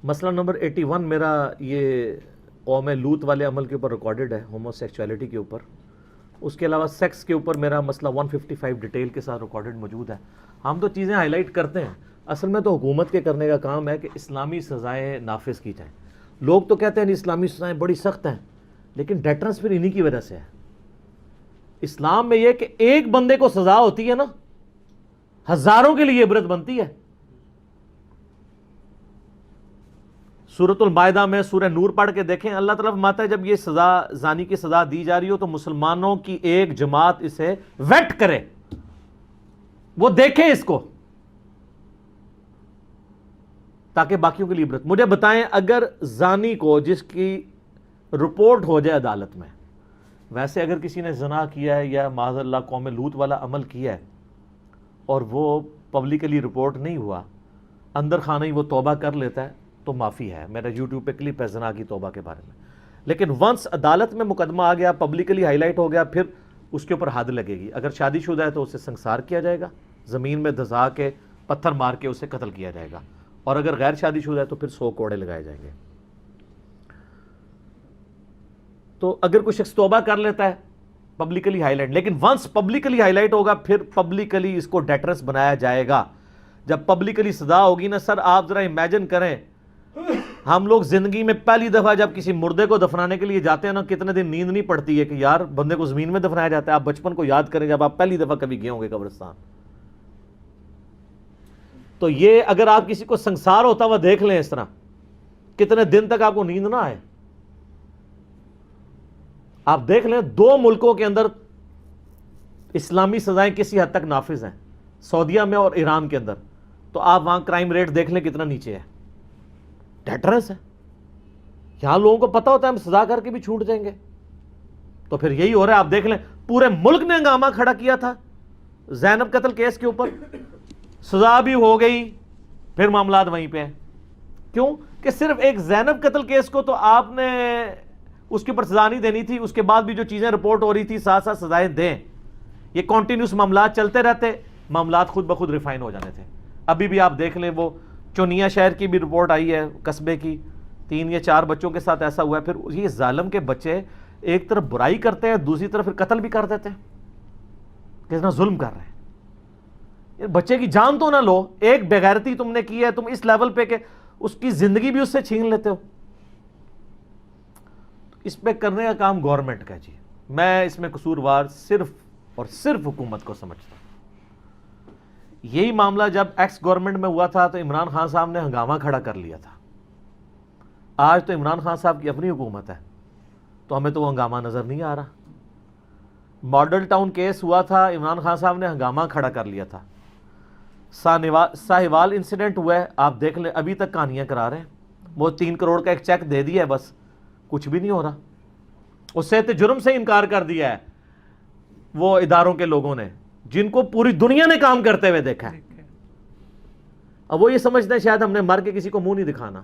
مسئلہ نمبر 81 میرا یہ قوم لوط والے عمل کے اوپر ریکارڈڈ ہے، ہومو سیکچولیٹی کے اوپر. اس کے علاوہ سیکس کے اوپر میرا مسئلہ 155 ڈیٹیل کے ساتھ ریکارڈڈ موجود ہے. ہم تو چیزیں ہائی لائٹ کرتے ہیں، اصل میں تو حکومت کے کرنے کا کام ہے کہ اسلامی سزائیں نافذ کی جائیں. لوگ تو کہتے ہیں اسلامی سزائیں بڑی سخت ہیں، لیکن ڈیٹرنس پھر انہی کی وجہ سے ہے. اسلام میں یہ کہ ایک بندے کو سزا ہوتی ہے نا، ہزاروں کے لیے عبرت بنتی ہے. سورۃ المائدہ میں سورہ نور پڑھ کے دیکھیں، اللہ تعالیٰ فرماتا ہے جب یہ سزا زانی کی سزا دی جا رہی ہو تو مسلمانوں کی ایک جماعت اسے ویٹ کرے، وہ دیکھیں اس کو، تاکہ باقیوں کے لیے عبرت. مجھے بتائیں اگر زانی کو جس کی رپورٹ ہو جائے عدالت میں، ویسے اگر کسی نے زنا کیا ہے یا معاذ اللہ قوم لوط والا عمل کیا ہے اور وہ پبلکلی رپورٹ نہیں ہوا، اندر خانہ ہی وہ توبہ کر لیتا ہے تو معافی ہے. میرا یوٹیوب پہ کلپ ہے زنا کی توبہ کے بارے میں. لیکن ونس عدالت میں مقدمہ آ گیا، پبلکلی ہائی لائٹ ہو گیا، پھر اس کے اوپر حد لگے گی. اگر شادی شدہ ہے تو اسے سنسار کیا جائے گا، زمین میں دھسا کے پتھر مار کے اسے قتل کیا جائے گا، اور اگر غیر شادی شدہ ہے تو پھر 100 کوڑے لگائے جائیں گے. تو اگر کوئی شخص توبہ کر لیتا ہے پبلکلی ہائی لائٹ، لیکن ونس پبلکلی ہائی لائٹ ہوگا پھر پبلکلی اس کو ڈیٹرس بنایا جائے گا. جب پبلکلی سزا ہوگی نا سر، آپ ذرا امیجن کریں، ہم لوگ زندگی میں پہلی دفعہ جب کسی مردے کو دفنانے کے لیے جاتے ہیں نا، کتنے دن نیند نہیں پڑتی ہے کہ یار بندے کو زمین میں دفنایا جاتا ہے. آپ بچپن کو یاد کریں جب آپ پہلی دفعہ کبھی گئے ہوں گے قبرستان. تو یہ اگر آپ کسی کو سنسار ہوتا ہوا دیکھ لیں اس طرح، کتنے دن تک آپ کو نیند نہ آئے. آپ دیکھ لیں 2 ملکوں کے اندر اسلامی سزائیں کسی حد تک نافذ ہیں، سعودیہ میں اور ایران کے اندر. تو آپ وہاں کرائم ریٹ دیکھ لیں کتنا نیچے ہے. ڈیٹرنس ہے. یہاں لوگوں کو پتہ ہوتا ہے ہم سزا کر کے بھی چھوٹ جائیں گے. تو پھر یہی ہو رہا ہے. آپ دیکھ لیں پورے ملک نے ہنگامہ کھڑا کیا تھا زینب قتل کیس کے اوپر، سزا بھی ہو گئی، پھر معاملات وہیں پہ ہیں. کیوں کہ صرف ایک زینب قتل کیس کو تو آپ نے اس کے اوپر سزا نہیں دینی تھی، اس کے بعد بھی جو چیزیں رپورٹ ہو رہی تھی ساتھ ساتھ سزائیں دیں. یہ کنٹینیوس معاملات چلتے رہتے، معاملات خود بخود ریفائن ہو جانے تھے. ابھی بھی آپ دیکھ لیں وہ چونیا شہر کی بھی رپورٹ آئی ہے قصبے کی، 3 یا 4 بچوں کے ساتھ ایسا ہوا ہے. پھر یہ ظالم کے بچے ایک طرف برائی کرتے ہیں، دوسری طرف پھر قتل بھی کر دیتے ہیں. کتنا ظلم کر رہے ہیں. یہ بچے کی جان تو نہ لو، ایک بےغیرتی تم نے کی ہے، تم اس لیول پہ کہ اس کی زندگی بھی اس سے چھین لیتے ہو. اس پہ کرنے کا کام گورنمنٹ کا. جی میں اس میں قصوروار صرف اور صرف حکومت کو سمجھتا ہوں. یہی معاملہ جب ایکس گورنمنٹ میں ہوا تھا تو عمران خان صاحب نے ہنگامہ کھڑا کر لیا تھا. آج تو عمران خان صاحب کی اپنی حکومت ہے تو ہمیں تو وہ ہنگامہ نظر نہیں آ رہا. ماڈل ٹاؤن کیس ہوا تھا، عمران خان صاحب نے ہنگامہ کھڑا کر لیا تھا. ساہیوال انسیڈنٹ ہوا ہے، آپ دیکھ لیں ابھی تک کہانیاں کرا رہے ہیں. وہ 3 کروڑ کا ایک چیک دے دیا ہے، بس کچھ بھی نہیں ہو رہا. اس سے جرم سے انکار کر دیا ہے وہ اداروں کے لوگوں نے جن کو پوری دنیا نے کام کرتے ہوئے دیکھا ہے. اب وہ یہ سمجھتے ہیں شاید ہم نے مر کے کسی کو منہ نہیں دکھانا.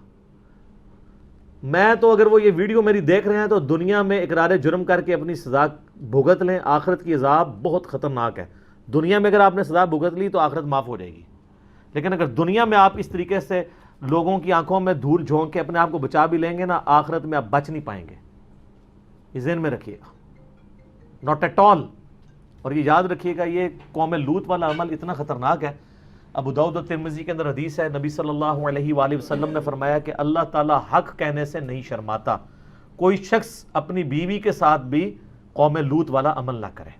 میں تو اگر وہ یہ ویڈیو میری دیکھ رہے ہیں تو دنیا میں اقرار جرم کر کے اپنی سزا بھگت لیں. آخرت کی عذاب بہت خطرناک ہے. دنیا میں اگر آپ نے سزا بھگت لی تو آخرت معاف ہو جائے گی، لیکن اگر دنیا میں آپ اس طریقے سے لوگوں کی آنکھوں میں دھول جھونک کے اپنے آپ کو بچا بھی لیں گے نا، آخرت میں آپ بچ نہیں پائیں گے. یہ ذہن میں رکھیے گا، ناٹ ایٹ آل. اور یہ یاد رکھیے گا یہ قوم لوط والا عمل اتنا خطرناک ہے. ابو داؤد اور ترمذی کے اندر حدیث ہے، نبی صلی اللہ علیہ وآلہ وسلم نے فرمایا کہ اللہ تعالیٰ حق کہنے سے نہیں شرماتا. کوئی شخص اپنی بیوی کے ساتھ بھی قوم لوط والا عمل نہ کرے.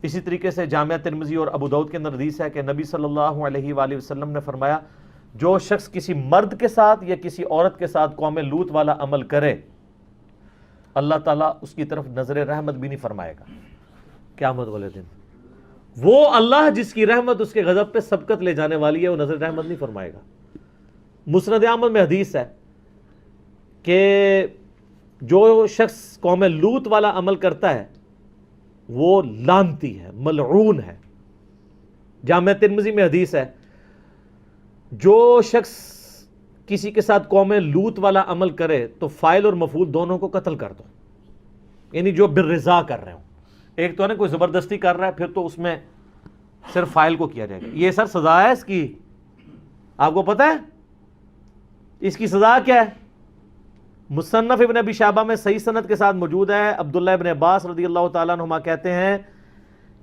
اسی طریقے سے جامعہ ترمذی اور ابو داؤد کے اندر حدیث ہے کہ نبی صلی اللہ علیہ وآلہ وسلم نے فرمایا جو شخص کسی مرد کے ساتھ یا کسی عورت کے ساتھ قوم لوط والا عمل کرے اللہ تعالیٰ اس کی طرف نظر رحمت بھی نہیں فرمائے گا قیامت والے دن. وہ اللہ جس کی رحمت اس کے غضب پہ سبقت لے جانے والی ہے وہ نظر رحمت نہیں فرمائے گا. مسند احمد میں حدیث ہے کہ جو شخص قوم لوط والا عمل کرتا ہے وہ لعنتی ہے، ملعون ہے. جامعہ ترمذی میں حدیث ہے جو شخص کسی کے ساتھ قوم لوط والا عمل کرے تو فاعل اور مفعول دونوں کو قتل کر دو، یعنی جو بالرضا کر رہے ہوں. ایک تو ہے نا کوئی زبردستی کر رہا ہے پھر تو اس میں صرف فاعل کو کیا جائے گا. یہ سر سزا ہے اس کی. آپ کو پتا ہے اس کی سزا کیا ہے؟ مصنف ابن ابی شیبہ میں صحیح سند کے ساتھ موجود ہے، عبداللہ ابن عباس رضی اللہ تعالیٰ عنہما کہتے ہیں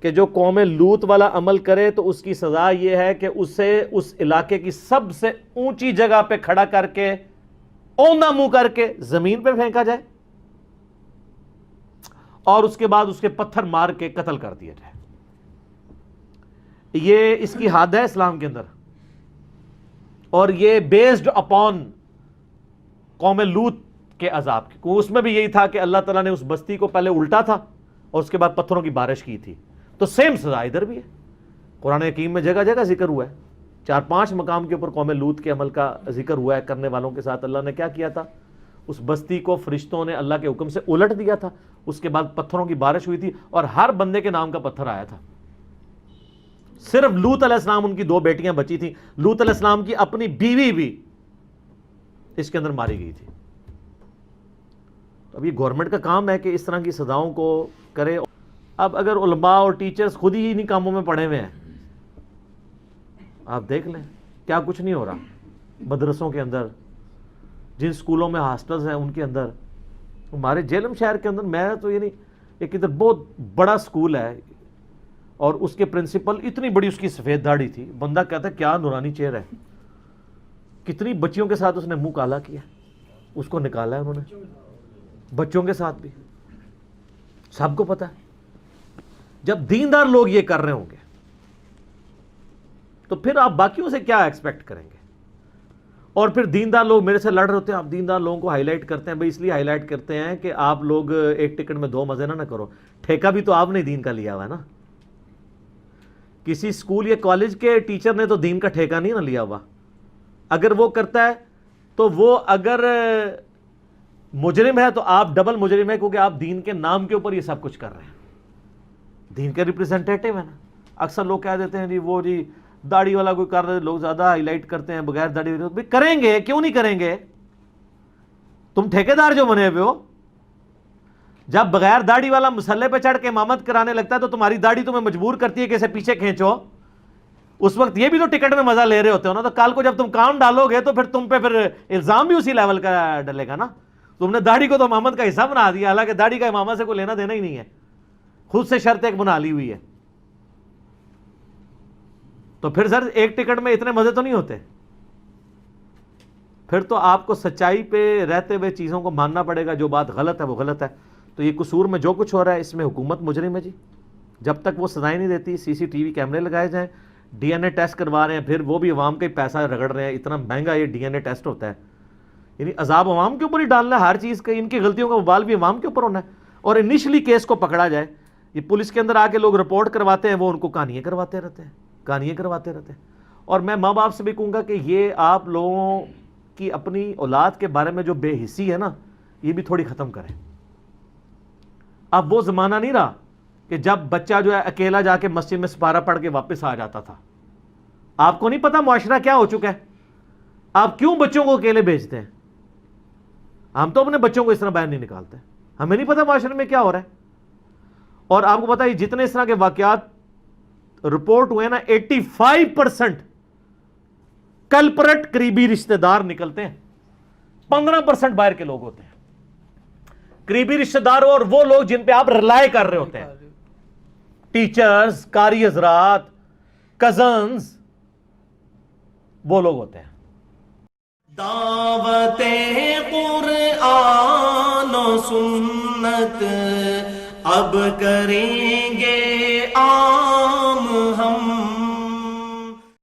کہ جو قوم لوط والا عمل کرے تو اس کی سزا یہ ہے کہ اسے اس علاقے کی سب سے اونچی جگہ پہ کھڑا کر کے اوندا منہ کر کے زمین پہ پھینکا جائے اور اس کے بعد اس کے پتھر مار کے قتل کر دیا جائے۔ یہ اس کی حد ہے اسلام کے اندر، اور یہ بیسڈ اپون قوم لوط کے عذاب کی۔ اس میں بھی یہی تھا کہ اللہ تعالیٰ نے اس بستی کو پہلے الٹا تھا اور اس کے بعد پتھروں کی بارش کی تھی، تو سیم سزا ادھر بھی ہے۔ قرآن حکیم میں جگہ جگہ ذکر ہوا ہے، 4-5 مقام کے اوپر قوم لوط کے عمل کا ذکر ہوا ہے۔ کرنے والوں کے ساتھ اللہ نے کیا کیا تھا؟ اس بستی کو فرشتوں نے اللہ کے حکم سے الٹ دیا تھا، اس کے بعد پتھروں کی بارش ہوئی تھی اور ہر بندے کے نام کا پتھر آیا تھا۔ صرف لوط علیہ السلام، ان کی 2 بیٹیاں بچی تھیں، لوط علیہ السلام کی اپنی بیوی بھی اس کے اندر ماری گئی تھی۔ اب یہ گورنمنٹ کا کام ہے کہ اس طرح کی سزاؤں کو کرے۔ اب اگر علماء اور ٹیچرز خود ہی انہیں کاموں میں پڑے ہوئے ہیں، آپ دیکھ لیں کیا کچھ نہیں ہو رہا مدرسوں کے اندر، جن سکولوں میں ہاسٹلز ہیں ان کے اندر۔ ہمارے جہلم شہر کے اندر، میں تو یہ نہیں، ایک ادھر بہت بڑا سکول ہے اور اس کے پرنسپل اتنی بڑی اس کی سفید داڑھی تھی، بندہ کہتا ہے کیا نورانی چہرہ ہے، کتنی بچیوں کے ساتھ اس نے منہ کالا کیا، اس کو نکالا ہے انہوں نے، بچوں کے ساتھ بھی، سب کو پتا ہے۔ جب دیندار لوگ یہ کر رہے ہوں گے تو پھر آپ باقیوں سے کیا ایکسپیکٹ کریں گے؟ اور پھر دیندار لوگ میرے سے لڑ رہے ہوتے ہیں، آپ دیندار لوگوں کو ہائی لائٹ کرتے ہیں، بھائی اس لیے ہائی لائٹ کرتے ہیں کہ آپ لوگ ایک ٹکٹ میں 2 مزے نہ کرو، ٹھیکہ بھی تو آپ نے دین کا لیا ہوا ہے نا۔ کسی اسکول یا کالج کے ٹیچر نے تو دین کا ٹھیکہ نہیں نہ لیا ہوا، اگر وہ کرتا ہے تو وہ اگر مجرم ہے تو آپ ڈبل مجرم ہے، کیونکہ آپ دین کے نام کے اوپر یہ سب کچھ کر رہے ہیں، دین کے ریپرزینٹیٹیو ہے نا۔ اکثر لوگ کہہ دیتے ہیں جی وہ جی داڑھی والا کوئی کر رہے، لوگ زیادہ ہائی لائٹ کرتے ہیں، بغیر داڑھی بھی کریں گے، کیوں نہیں کریں گے؟ تم ٹھیکیدار جو بنے ہوئے ہو، جب بغیر داڑھی والا مسلح پہ چڑھ کے امامت کرانے لگتا ہے تو تمہاری داڑھی تمہیں مجبور کرتی ہے کہ اسے پیچھے کھینچو، اس وقت یہ بھی تو ٹکٹ میں مزہ لے رہے ہوتے ہو نا، تو کل کو جب تم کام ڈالو گے تو پھر تم پہ پھر الزام بھی اسی لیول کا ڈلے گا نا۔ تم نے داڑھی کو تو امامت کا حصہ بنا دیا، حالانکہ داڑھی کا امامت سے کوئی لینا دینا ہی نہیں ہے، خود سے شرط ایک بنا لی ہوئی ہے۔ تو پھر سر ایک ٹکٹ میں اتنے مزے تو نہیں ہوتے، پھر تو آپ کو سچائی پہ رہتے ہوئے چیزوں کو ماننا پڑے گا، جو بات غلط ہے وہ غلط ہے۔ تو یہ قصور میں جو کچھ ہو رہا ہے اس میں حکومت مجرم ہے جی، جب تک وہ سزائیں نہیں دیتی۔ CCTV کیمرے لگائے جائیں، DNA ٹیسٹ کروا رہے ہیں، پھر وہ بھی عوام کا ہی پیسہ رگڑ رہے ہیں، اتنا مہنگا یہ DNA ٹیسٹ ہوتا ہے، یعنی عذاب عوام کے اوپر ہی ڈالنا ہے ہر چیز کا، ان کی غلطیوں کا وبال بھی عوام کے اوپر ہونا ہے۔ اور انیشلی کیس کو پکڑا جائے، یہ پولیس کے اندر آ کے لوگ رپورٹ کرواتے ہیں، وہ ان کو کہانیاں کرواتے رہتے ہیں، کہانیاں کرواتے رہتے ہیں۔ اور میں ماں باپ سے بھی کہوں گا کہ یہ آپ لوگوں کی اپنی اولاد کے بارے میں جو بے حسی ہے نا، یہ بھی تھوڑی ختم کریں۔ اب وہ زمانہ نہیں رہا کہ جب بچہ جو ہے اکیلا جا کے مسجد میں سپارہ پڑھ کے واپس آ جاتا تھا۔ آپ کو نہیں پتا معاشرہ کیا ہو چکا ہے، آپ کیوں بچوں کو اکیلے بھیجتے ہیں؟ ہم تو اپنے بچوں کو اس طرح باہر نہیں نکالتے، ہمیں نہیں پتا معاشرے میں کیا ہو رہا ہے۔ اور آپ کو پتا ہے جتنے اس طرح کے واقعات رپورٹ ہوئے نا، 85% کلپرٹ قریبی رشتہ دار نکلتے ہیں، 15% باہر کے لوگ ہوتے ہیں قریبی رشتہ دار، اور وہ لوگ جن پہ آپ ریلائے کر رہے ہوتے ہیں، ٹیچرز، قاری حضرات، کزنز، وہ لوگ ہوتے ہیں۔ دعوت قرآن و سنت اب کریں